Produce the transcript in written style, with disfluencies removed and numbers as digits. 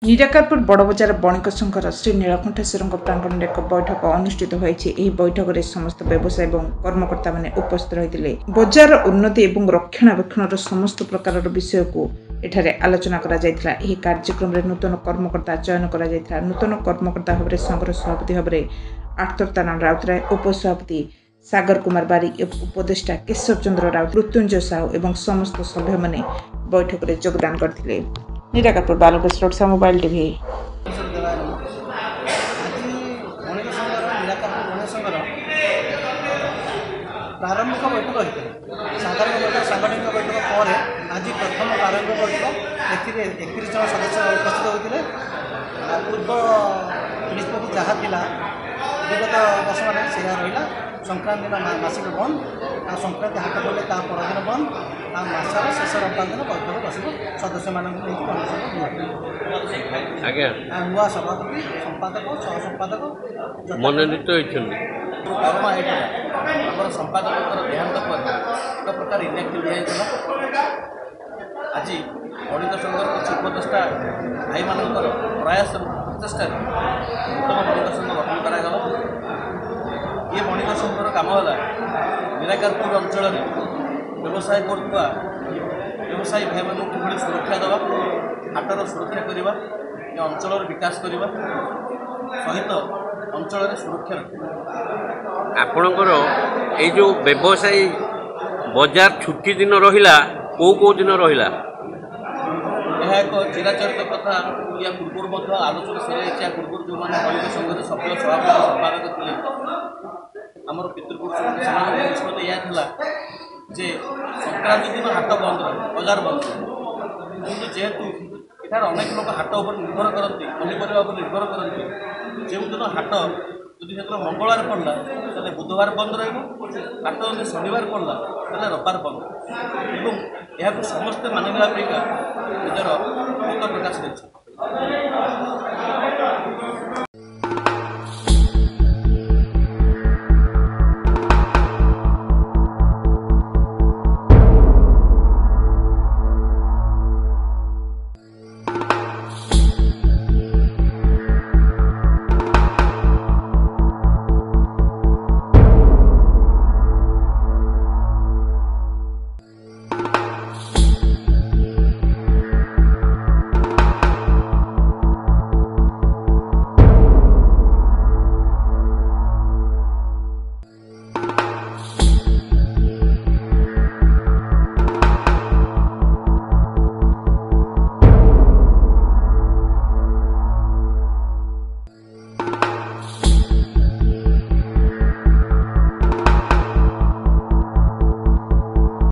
निराकारपुर बड़बजार बणिक संघर श्री नीलकंठेश्वर प्रांगण में एक बैठक अनुष्ठित होती बैठक में समस्त व्यवसायी और कर्मकर्ता मैंने उपस्थित रही बजार उन्नति और रक्षणाबेक्षण समस्त प्रकार विषय को एठारे आलोचना करा जायतिला। एही कार्यक्रम में नूतन कर्मकर्ता चयन करा जायतिला। नूतन कर्मकर्ता भाव में संघर सभापति भाव में आखतरताना राउतराय, उपसभापति सागर कुमार बारिक, उपदेष्टा केशव चंद्र राउत, मृत्युंजय साहू और समस्त सभ्य मैंने बैठक में योगदान करते। Nirakarpur Balkrishna रोडसा mobile TV. प्रारंभिक बैठक होता साधारण बैठक सांगठनिक बैठक पर आज प्रथम प्रारंभिक बैठक 31 जन सदस्य उपस्थित होते। पूर्व निष्पत्ति जहाँ था विगत वर्ष मान से रहा संक्रांति दिन मासिक बंद आ संक्रांति हाट पड़े परदिन बंद आ मासर शेष रविवार दिन बैठक बस सदस्य मानक नुआ सभापति संपादक सह संपादक मनोनीत कारण यहाँ संपादक देहांत पर एक प्रकार इनएक्टिव दिखाई आज बणिक संघर किसी उपदेष्टा भाई मानकर प्रयास प्रचेषा नूतन बणिक संघ गठन करागला। ये बणिक संघर काम है निराकारपुर अंचल व्यवसाय करता व्यवसायी भाई मान कि सुरक्षा देवा हाटर सुरक्षा करवा अंचल विकास करने सहित अंचल सुरक्षा रखा। आपणकर ये जो व्यवसायी बजार छुट्टी दिन रहा कौ दिन रहा यह एक चिराचरित कथा या पूर्व आलोचना सर पूर्व जो मैंने बणिक संघर सफल सभापति संपादक थे आमर पितृपुरुष निष्पत्ति यह जे संक्रांति दिन हाट बंद रहे बजार बंद कि जेहेतु एठार अनेक लोग हाट उपर निर्भर करती पनीपरिया निर्भर करती जो दिन हाट जदि क्षेत्र मंगलवार पड़ा तो बुधवार बंद रहाट जब शनिवार पड़ा तो रविवार बंद और यह समस्ते मानिना निजर मत प्रकाश कर।